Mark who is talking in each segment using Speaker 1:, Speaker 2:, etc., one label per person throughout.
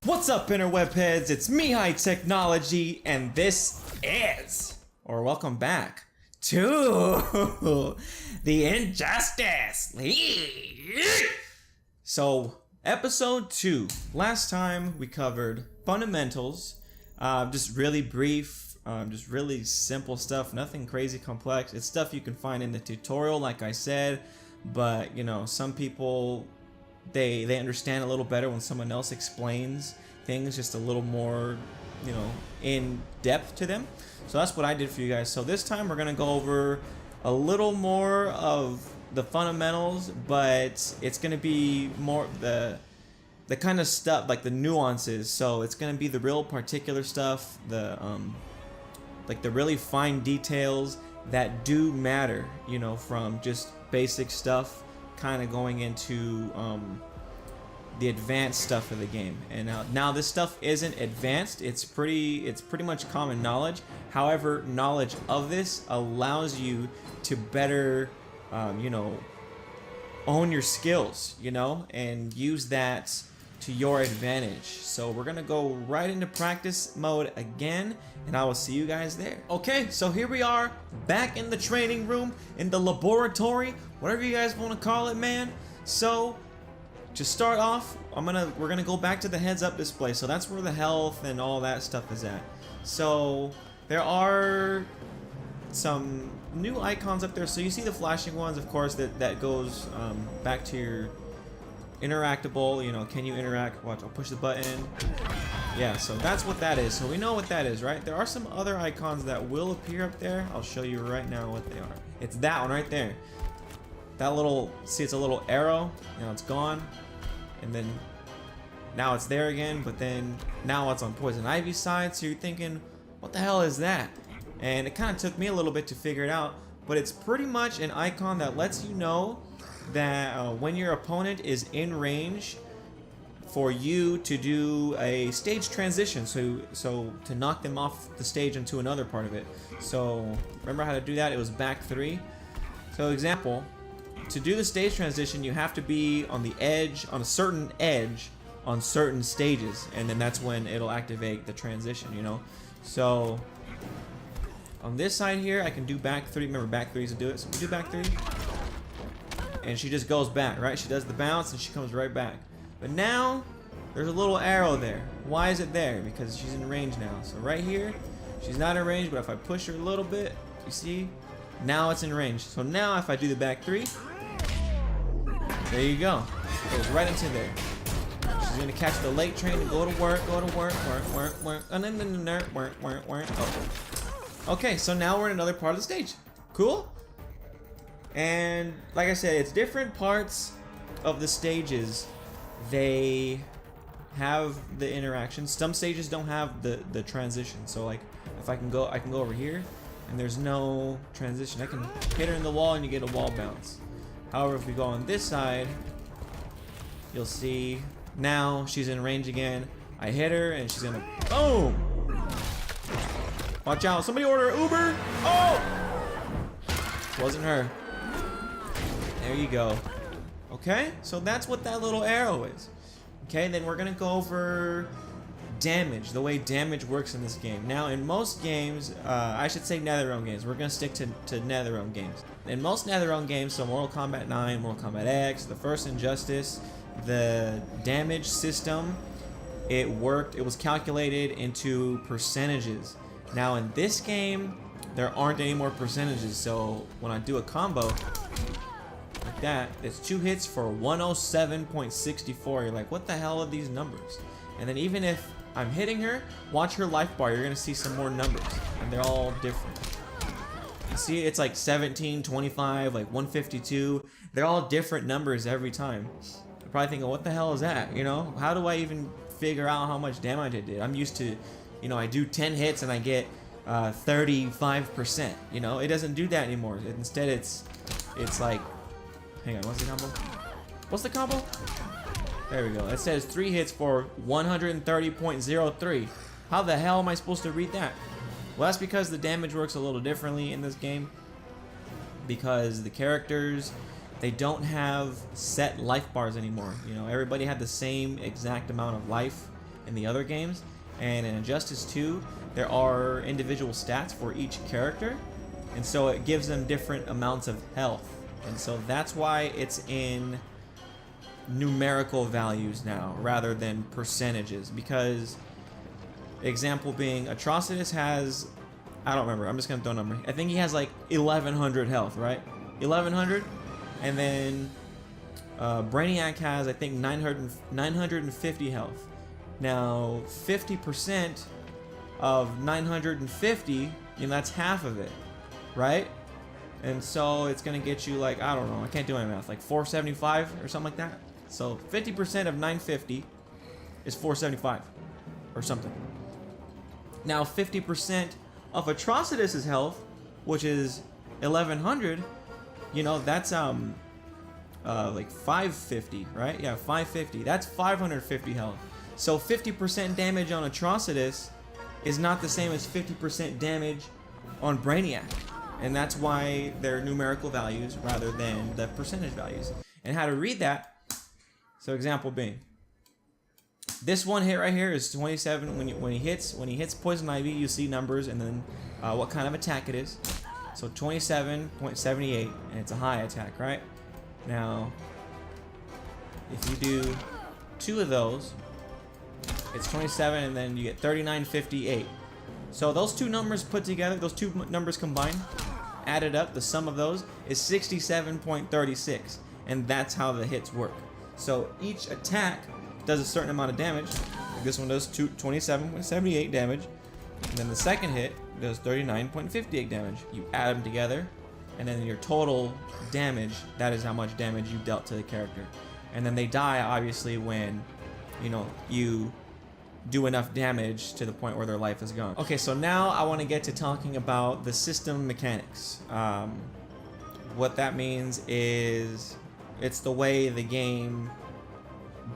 Speaker 1: What's up, interweb heads? It's me, High Technology, and this is, or welcome back to the Injustice League. So, episode 2. Last time we covered fundamentals, just really brief, just really simple stuff, nothing crazy complex. It's stuff you can find in the tutorial, like I said, but you know, some people they understand a little better when someone else explains things just a little more, you know, in depth to them. So that's what I did for you guys. So this time we're gonna go over a little more of the fundamentals, but it's gonna be more the kind of stuff, like the nuances. So it's gonna be the real particular stuff, the like the really fine details that do matter, you know, from just basic stuff kind of going into the advanced stuff of the game. And now this stuff isn't advanced, it's pretty much common knowledge. However, knowledge of this allows you to better you know, own your skills, you know, and use that to your advantage. So we're gonna go right into practice mode again, and I will see you guys there. Okay, so here we are back in the training room, in the laboratory, whatever you guys want to call it, man. So to start off, we're gonna go back to the heads up display. So that's where the health and all that stuff is at. So there are some new icons up there. So you see the flashing ones, of course, that goes back to your interactable, you know, can you interact? Watch, I'll push the button. Yeah, so that's what that is. So we know what that is, right? There are some other icons that will appear up there. I'll show you right now what they are. It's that one right there. That little, see, it's a little arrow. You know, it's gone. And then now it's there again, but then now it's on Poison Ivy's side. So you're thinking, what the hell is that? And it kind of took me a little bit to figure it out, but it's pretty much an icon that lets you know that when your opponent is in range for you to do a stage transition, so to knock them off the stage into another part of it. So remember how to do that? It was back 3. So example, to do the stage transition, you have to be on the edge, on a certain edge, on certain stages, and then that's when it'll activate the transition, you know. So on this side here, I can do back 3. Remember, back 3 used to do it. So we do back 3. And she just goes back, right? She does the bounce and she comes right back. But now, there's a little arrow there. Why is it there? Because she's in range now. So right here, she's not in range, but if I push her a little bit, you see? Now it's in range. So now if I do the back 3, there you go. It goes right into there. She's gonna catch the late train and go to work, and then work. Okay, so now we're in another part of the stage. Cool? And like I said, it's different parts of the stages. They have the interaction. Some stages don't have the transition. So like if I can go over here and there's no transition. I can hit her in the wall and you get a wall bounce. However, if we go on this side, you'll see now she's in range again. I hit her and she's gonna boom. Watch out, somebody order an Uber. Oh! Wasn't her. There you go. Okay, so that's what that little arrow is. Okay, then we're gonna go over damage, the way damage works in this game. Now, in most games, I should say NetherRealm games. We're gonna stick to NetherRealm games. In most NetherRealm games, so Mortal Kombat 9, Mortal Kombat X, the first Injustice, the damage system, it worked. It was calculated into percentages. Now, in this game, there aren't any more percentages. So when I do a combo like that, it's 2 hits for 107.64. You're like, what the hell are these numbers? And then even if I'm hitting her, watch her life bar, you're gonna see some more numbers, and they're all different. You see, it's like 17, 25, like 152. They're all different numbers every time. You're probably thinking, what the hell is that? You know, how do I even figure out how much damage I did? I'm used to, you know, I do 10 hits and I get 35%. You know, it doesn't do that anymore. Instead, it's like, hang on, what's the combo? What's the combo? There we go. It says 3 hits for 130.03. How the hell am I supposed to read that? Well, that's because the damage works a little differently in this game. Because the characters, they don't have set life bars anymore. You know, everybody had the same exact amount of life in the other games. And in Injustice 2, there are individual stats for each character, and so it gives them different amounts of health. And so that's why it's in numerical values now rather than percentages, because example being Atrocitus has, I don't remember, I'm just gonna throw a number, I think he has like 1100 health, right? 1100. And then Brainiac has, I think, 950 health. Now 50% of 950, you know, that's half of it, right? And so it's gonna get you like, I don't know, I can't do any math, like 475 or something like that. So 50% of 950 is 475 or something. Now 50% of Atrocitus's health, which is 1100, you know, that's like 550, right? Yeah, 550. That's 550 health. So 50% damage on Atrocitus is not the same as 50% damage on Brainiac. And that's why they're numerical values rather than the percentage values. And how to read that, so example being, this one hit right here is 27. When he hits Poison Ivy, you see numbers and then what kind of attack it is. So 27.78, and it's a high attack, right? Now, if you do 2 of those, it's 27, and then you get 39.58. So those 2 numbers put together, those 2 numbers combined, added up, the sum of those is 67.36, and that's how the hits work. So each attack does a certain amount of damage. This one does 27.78 damage, and then the second hit does 39.58 damage. You add them together, and then your total damage, that is how much damage you dealt to the character. And then they die, obviously, when, you know, you do enough damage to the point where their life is gone. Okay, so now I want to get to talking about the system mechanics. What that means is it's the way the game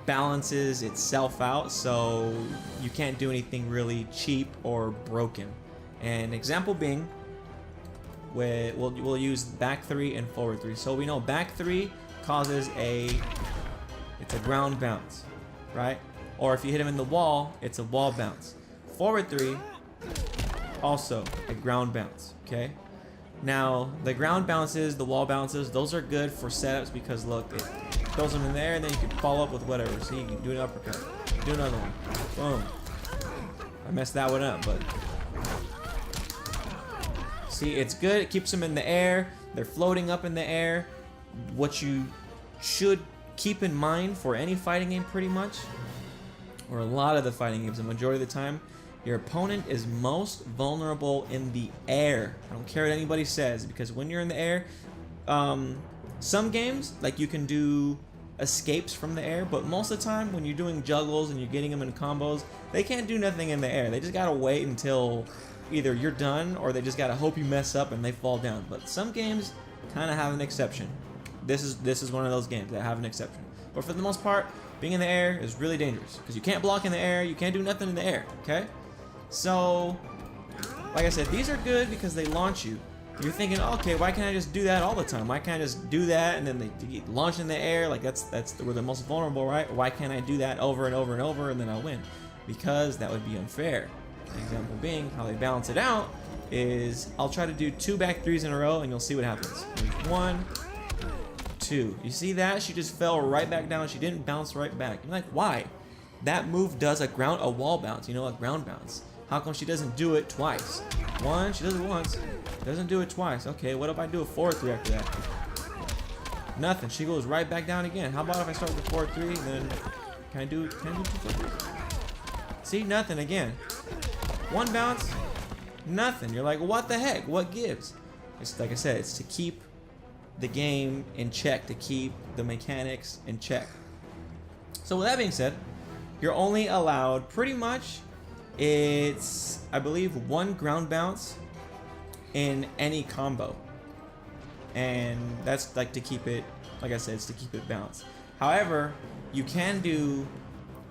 Speaker 1: balances itself out, so you can't do anything really cheap or broken. An example being, we'll use back 3 and forward 3. So we know back 3 causes it's a ground bounce, right? Or if you hit him in the wall, it's a wall bounce. Forward 3, also a ground bounce, okay? Now, the ground bounces, the wall bounces, those are good for setups because look, it throws them in there and then you can follow up with whatever. So you can do an uppercut, do another one, boom. I messed that one up, but see, it's good, it keeps them in the air, they're floating up in the air. What you should keep in mind for any fighting game pretty much, or a lot of the fighting games, the majority of the time, your opponent is most vulnerable in the air. I don't care what anybody says, because when you're in the air, some games, like, you can do escapes from the air, but most of the time when you're doing juggles and you're getting them in combos, they can't do nothing in the air. They just gotta wait until either you're done or they just gotta hope you mess up and they fall down. But some games kind of have an exception. This is one of those games that have an exception. But for the most part, being in the air is really dangerous because you can't block in the air, you can't do nothing in the air, okay? So, like I said, these are good because they launch you. You're thinking, okay, why can't I just do that all the time? Why can't I just do that and then they get launched in the air? Like that's we're the most vulnerable, right? Why can't I do that over and over and over and then I'll win? Because that would be unfair. The example being, how they balance it out is I'll try to do 2 back 3s in a row and you'll see what happens. 1, 2. You see that? She just fell right back down. She didn't bounce right back. You're like, why? That move does a wall bounce, you know, a ground bounce. How come she doesn't do it twice? One, she does it once, doesn't do it twice. Okay, what if I do a forward 3 after that? Nothing. She goes right back down again. How about if I start with 4-3, then can I do 2 forward 3s? See, nothing again. 1 bounce, nothing. You're like, what the heck? What gives? It's like I said, it's to keep the game in check, to keep the mechanics in check. So with that being said, you're only allowed pretty much, it's, I believe, 1 ground bounce in any combo. And that's like to keep it, like I said, it's to keep it balanced. However, you can do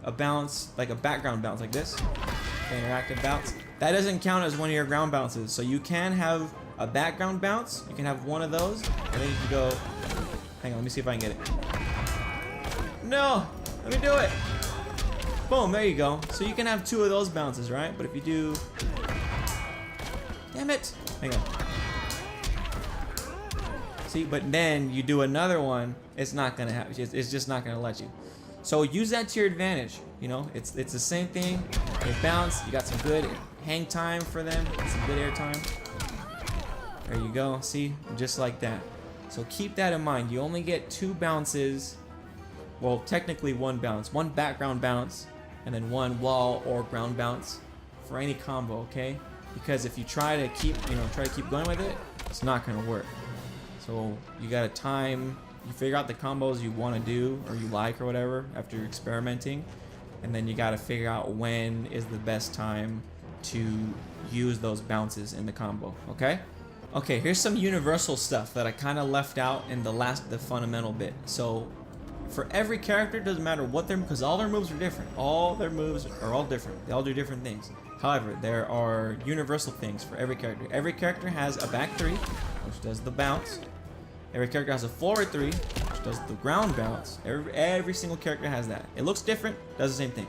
Speaker 1: a bounce, like a background bounce like this, interactive bounce. That doesn't count as one of your ground bounces. So you can have a background bounce, you can have one of those, and then you can go, hang on, let me see if I can get it. No, let me do it. Boom, there you go. So you can have 2 of those bounces, right? But if you do... Damn it! Hang on. See, but then you do another one, it's not gonna happen. It's just not gonna let you. So use that to your advantage. You know, it's the same thing. They bounce. You got some good hang time for them. Some good air time. There you go. See, just like that. So keep that in mind. You only get 2 bounces. Well, technically 1 bounce, 1 background bounce, and then 1 wall or ground bounce for any combo. Okay? Because if you try to keep going with it, it's not gonna work. So you gotta time. You figure out the combos you want to do or you like or whatever after you're experimenting, and then you got to figure out when is the best time to use those bounces in the combo. Okay, here's some universal stuff that I kind of left out in the fundamental bit. So for every character, doesn't matter what their, because all their moves are different. All their moves are all different. They all do different things. However, there are universal things for every character. Every character has a back 3, which does the bounce. Every character has a forward 3, which does the ground bounce. Every single character has that. It looks different, does the same thing.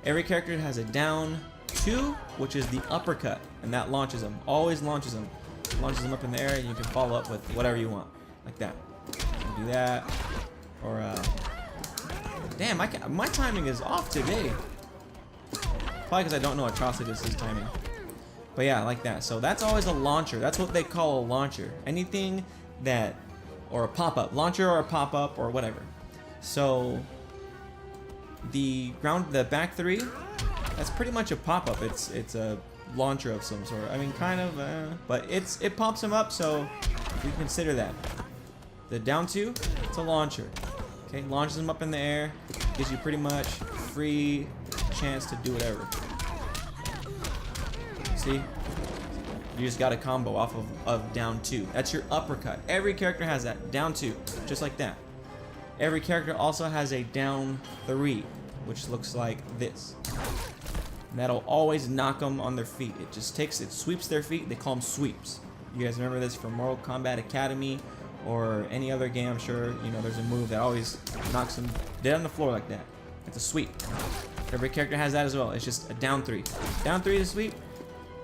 Speaker 1: Every character has a down 2, which is the uppercut, and that launches them. Always launches them. Launches them up in the air, and you can follow up with whatever you want, like that. You do that, or damn, my timing is off today. Probably because I don't know Atrocitus's timing. But yeah, like that. So that's always a launcher. That's what they call a launcher. Anything that, or a pop-up launcher, or a pop-up, or whatever. So the back 3, that's pretty much a pop-up. It's a launcher of some sort. I mean, kind of, but it pops them up. So we consider that. The down 2, it's a launcher. Okay, launches them up in the air, gives you pretty much free chance to do whatever. See? You just got a combo off of down 2. That's your uppercut. Every character has that. Down 2. Just like that. Every character also has a down 3, which looks like this. And that'll always knock them on their feet. It sweeps their feet. They call them sweeps. You guys remember this from Mortal Kombat Academy or any other game? I'm sure you know there's a move that always knocks them dead on the floor like that. It's a sweep. Every character has that as well. It's just a down 3. Down 3 is a sweep.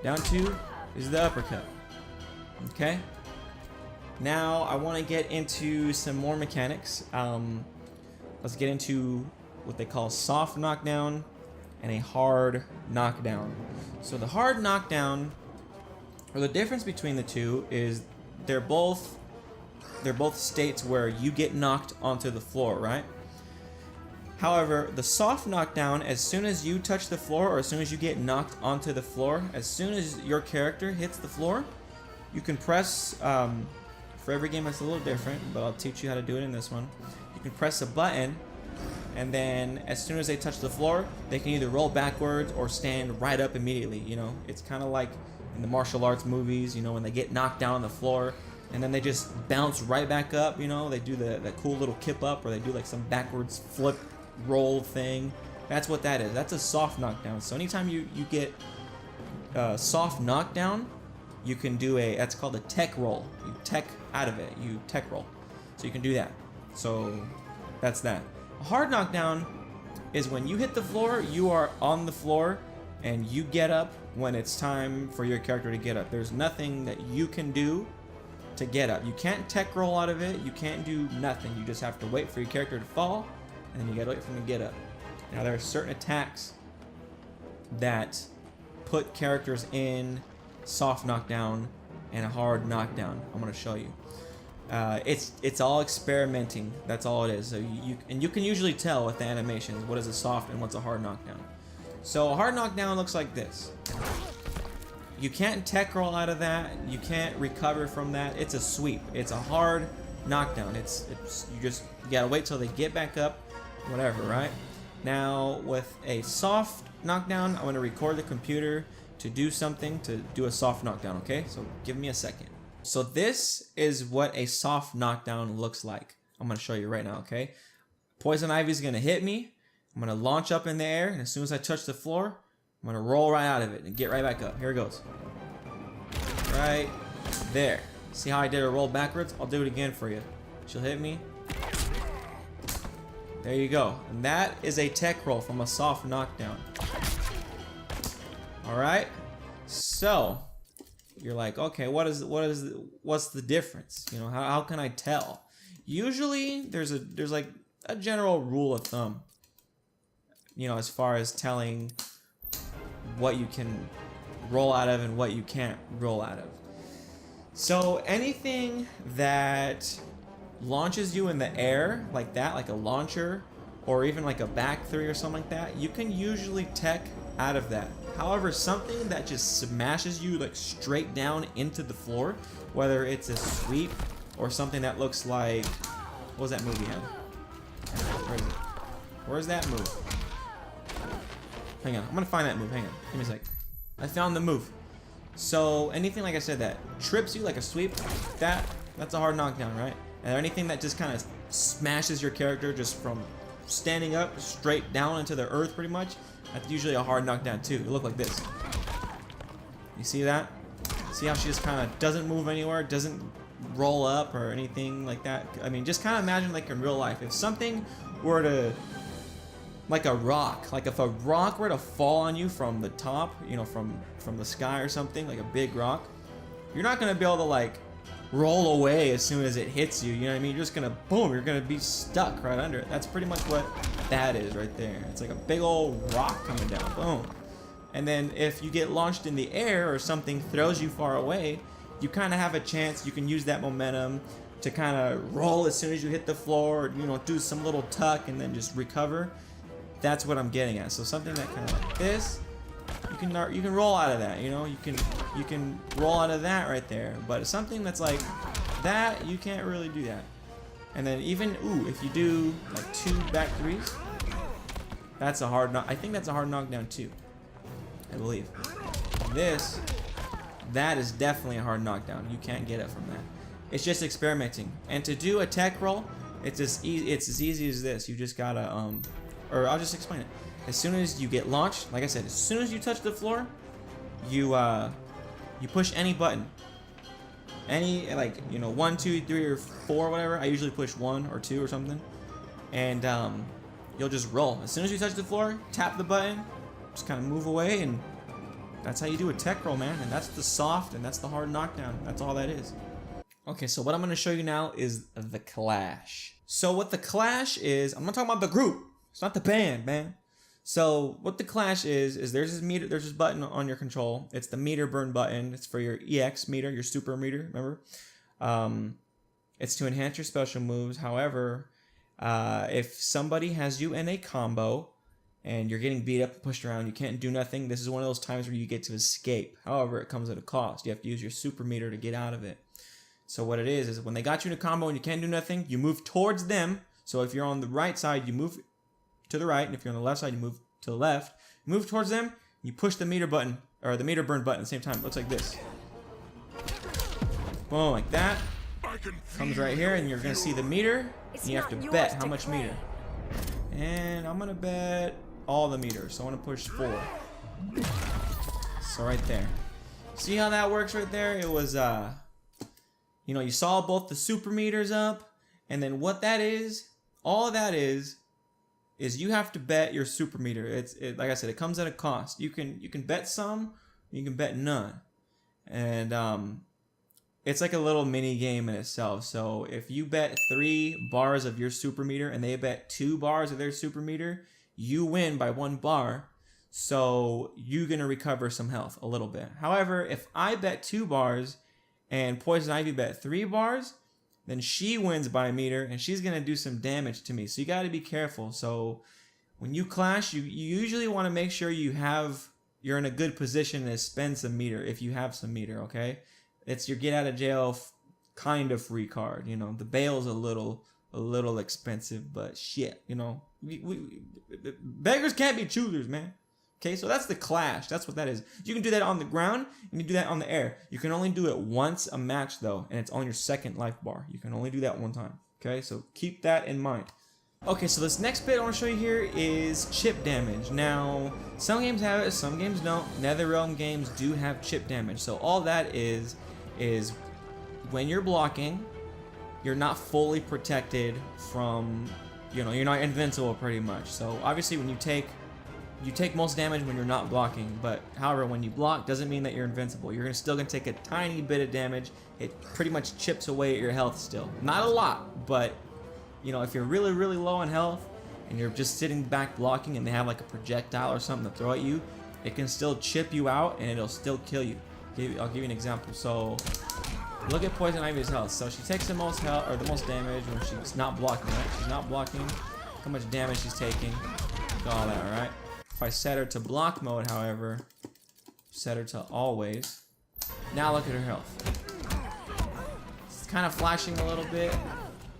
Speaker 1: Down 2 is the uppercut. Okay. Now I want to get into some more mechanics. Let's get into what they call soft knockdown and a hard knockdown. So the hard knockdown, or the difference between the two, is they're both states where you get knocked onto the floor, right? However, the soft knockdown, as soon as you touch the floor, or as soon as you get knocked onto the floor, as soon as your character hits the floor, you can press, for every game it's a little different, but I'll teach you how to do it in this one. You can press a button, and then as soon as they touch the floor, they can either roll backwards or stand right up immediately, you know? It's kind of like in the martial arts movies, you know, when they get knocked down on the floor, and then they just bounce right back up, you know? They do the cool little kip up, or they do like some backwards flip roll thing. That's what that is. That's a soft knockdown. So anytime you get soft knockdown, you can do that's called a tech roll. You tech out of it. You tech roll. So you can do that. So that's that. A hard knockdown is when you hit the floor, you are on the floor, and you get up when it's time for your character to get up. There's nothing that you can do to get up. You can't tech roll out of it. You can't do nothing. You just have to wait for your character to fall, and then you gotta wait for them to get up. Now there are certain attacks that put characters in soft knockdown and a hard knockdown. I'm gonna show you. It's all experimenting. That's all it is. So you can usually tell with the animations what is a soft and what's a hard knockdown. So a hard knockdown looks like this. You can't tech roll out of that. You can't recover from that. It's a sweep. It's a hard knockdown. You gotta wait till they get back up. Whatever, right? Now with a soft knockdown, I'm gonna record the computer to do something to do a soft knockdown, okay? So give me a second. So this is what a soft knockdown looks like. I'm gonna show you right now, okay? Poison Ivy's gonna hit me. I'm gonna launch up in the air, and as soon as I touch the floor, I'm gonna roll right out of it and get right back up. Here it goes. Right there. See how I did a roll backwards? I'll do it again for you. She'll hit me. There you go. And that is a tech roll from a soft knockdown. Alright. So you're like, okay, what's the difference? You know, how can I tell? Usually there's like a general rule of thumb, you know, as far as telling what you can roll out of and what you can't roll out of. So anything that launches you in the air like that, like a launcher or even like a back three or something like that, you can usually tech out of that. However, something that just smashes you like straight down into the floor, whether it's a sweep or something that looks like, what was that move he had? Where is it? Where's that move? Hang on, I'm gonna find that move. Hang on, give me a sec. I found the move. So anything, like I said, that trips you like a sweep, that's a hard knockdown, right? And anything that just kind of smashes your character just from standing up straight down into the earth pretty much, that's usually a hard knockdown too. It look like this. You see that? See how she just kind of doesn't move anywhere, doesn't roll up or anything like that? I mean, just kind of imagine like in real life, if something were to, like a rock, like if a rock were to fall on you from the top, you know, from the sky or something, like a big rock, you're not gonna be able to like roll away as soon as it hits you, you know what I mean? You're just gonna, boom, you're gonna be stuck right under it. That's pretty much what that is right there. It's like a big old rock coming down, boom. And then if you get launched in the air or something throws you far away, you kind of have a chance, you can use that momentum to kind of roll as soon as you hit the floor, or, you know, do some little tuck and then just recover. That's what I'm getting at. So something that kind of like this, you can roll out of that, you know, you can roll out of that right there. But something that's like that, you can't really do that. And then even, ooh, if you do like 2 back threes, that's a hard knock. I think that's a hard knockdown too, I believe. This, that is definitely a hard knockdown. You can't get it from that. It's just experimenting. And to do a tech roll, it's as easy as this. You just gotta or I'll just explain it. As soon as you get launched, like I said, as soon as you touch the floor, you push any button. Any, like, you know, 1, 2, 3, or 4, whatever. I usually push 1 or 2 or something. And you'll just roll. As soon as you touch the floor, tap the button, just kind of move away, and that's how you do a tech roll, man. And that's the soft and that's the hard knockdown. That's all that is. Okay, so what I'm going to show you now is the clash. So what the clash is, I'm not talking about the group. It's not the band, man. So what the clash is there's this meter, there's this button on your control. It's the meter burn button. It's for your EX meter, your super meter, remember? It's to enhance your special moves. However, if somebody has you in a combo and you're getting beat up and pushed around, you can't do nothing. This is one of those times where you get to escape. However, it comes at a cost. You have to use your super meter to get out of it. So what it is when they got you in a combo and you can't do nothing, you move towards them. So if you're on the right side, you move to the right, and if you're on the left side, you move to the left. Move towards them, you push the meter button, or the meter burn button at the same time. It looks like this. Boom, like that. Comes right here, and you're gonna see the meter, and you have to bet how much meter. And I'm gonna bet all the meters, so I'm gonna push 4. So right there. See how that works right there? It was, you know, you saw both the super meters up, and then what that is, all that is you have to bet your super meter. Like I said, it comes at a cost. You can bet some, you can bet none, and it's like a little mini game in itself. So if you bet 3 bars of your super meter and they bet 2 bars of their super meter, you win by 1 bar. So you're gonna recover some health a little bit. However, if I bet 2 bars and Poison Ivy bet 3 bars, then she wins by a meter, and she's going to do some damage to me. So you got to be careful. So when you clash, you usually want to make sure you're in a good position to spend some meter, if you have some meter, okay? It's your get out of jail kind of free card. You know, the bail's a little expensive, but shit, you know. Beggars can't be choosers, man. Okay, so that's the clash. That's what that is. You can do that on the ground, and you do that on the air. You can only do it once a match, though, and it's on your second life bar. You can only do that 1 time. Okay, so keep that in mind. Okay, so this next bit I want to show you here is chip damage. Now, some games have it, some games don't. NetherRealm games do have chip damage. So all that is when you're blocking, you're not fully protected from you know, you're not invincible pretty much. So obviously when you take most damage when you're not blocking, but however, when you block doesn't mean that you're invincible. You're still gonna take a tiny bit of damage. It pretty much chips away at your health still. Not a lot, but you know, if you're really, really low on health and you're just sitting back blocking and they have like a projectile or something to throw at you, it can still chip you out and it'll still kill you. I'll give you an example. So look at Poison Ivy's health. So she takes the most health or the most damage when she's not blocking, right? She's not blocking. How much damage she's taking. All that, alright? If I set her to block mode, however, set her to always. Now look at her health. It's kind of flashing a little bit.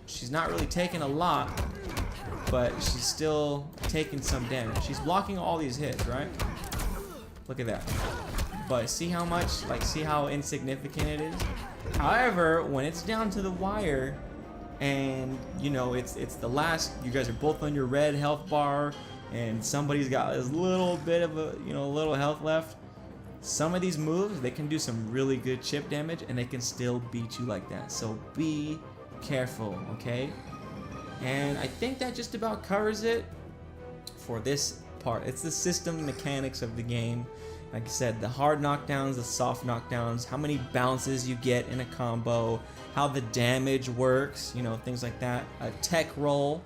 Speaker 1: She's not really taking a lot, but she's still taking some damage. She's blocking all these hits, right? Look at that. But see how much, like, see how insignificant it is? However, when it's down to the wire, and you know, it's the last, you guys are both on your red health bar, and somebody's got this little bit of a, you know, little health left. Some of these moves, they can do some really good chip damage, and they can still beat you like that. So be careful, okay? And I think that just about covers it for this part. It's the system mechanics of the game. Like I said, the hard knockdowns, the soft knockdowns, how many bounces you get in a combo, how the damage works, you know, things like that. A tech roll.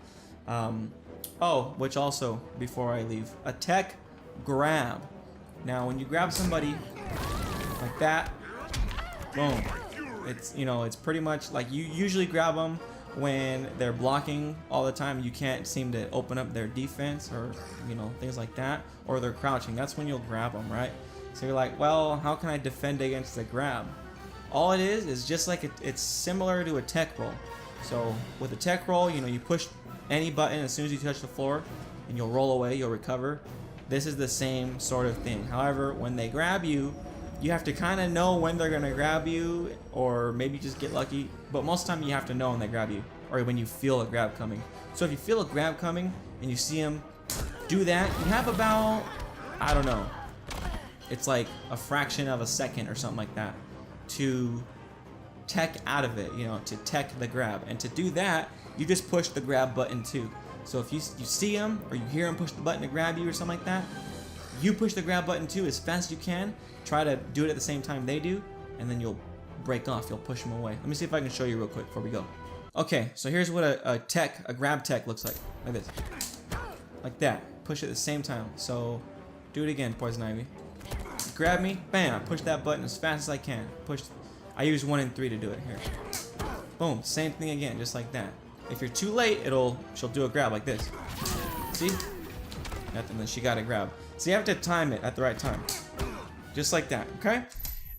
Speaker 1: Oh, which also, before I leave, a tech grab. Now, when you grab somebody like that, boom. It's, you know, it's pretty much like you usually grab them when they're blocking all the time. You can't seem to open up their defense or, you know, things like that. Or they're crouching. That's when you'll grab them, right? So you're like, well, how can I defend against the grab? All it is just like it's similar to a tech roll. So with a tech roll, you know, you push any button as soon as you touch the floor and you'll roll away, you'll recover. This is the same sort of thing. However, when they grab you, you have to kind of know when they're gonna grab you, or maybe just get lucky. But most of the time you have to know when they grab you, or when you feel a grab coming. So if you feel a grab coming and you see them do that, you have about, I don't know, it's like a fraction of a second or something like that to tech out of it, you know, to tech the grab. And to do that, you just push the grab button too. So if you see them or you hear them push the button to grab you or something like that, you push the grab button too as fast as you can. Try to do it at the same time they do, and then you'll break off. You'll push them away. Let me see if I can show you real quick before we go. Okay, so here's what a grab tech looks like this, like that. Push it at the same time. So do it again, Poison Ivy. Grab me, bam! Push that button as fast as I can. Push. I use 1 and 3 to do it. Here, boom. Same thing again, just like that. If you're too late, she'll do a grab like this. See? Nothing. Then she got a grab. So you have to time it at the right time. Just like that, okay?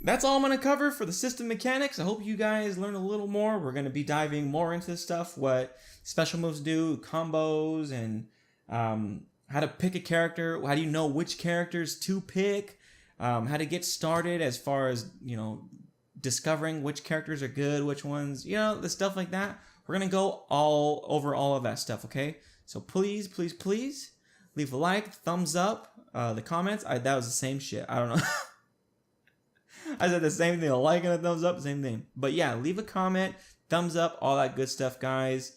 Speaker 1: That's all I'm going to cover for the system mechanics. I hope you guys learn a little more. We're going to be diving more into this stuff, what special moves do, combos, and how to pick a character. How do you know which characters to pick? How to get started as far as, you know, discovering which characters are good, which ones, you know, the stuff like that. We're going to go all over all of that stuff, okay? So please, please, please leave a like, thumbs up. The comments, that was the same shit. I don't know. I said the same thing. A like and a thumbs up, same thing. But yeah, leave a comment, thumbs up, all that good stuff, guys.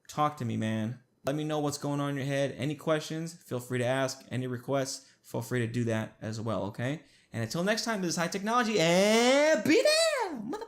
Speaker 1: Talk to me, man. Let me know what's going on in your head. Any questions, feel free to ask. Any requests, feel free to do that as well, okay? And until next time, this is High Technology, and be there, mother.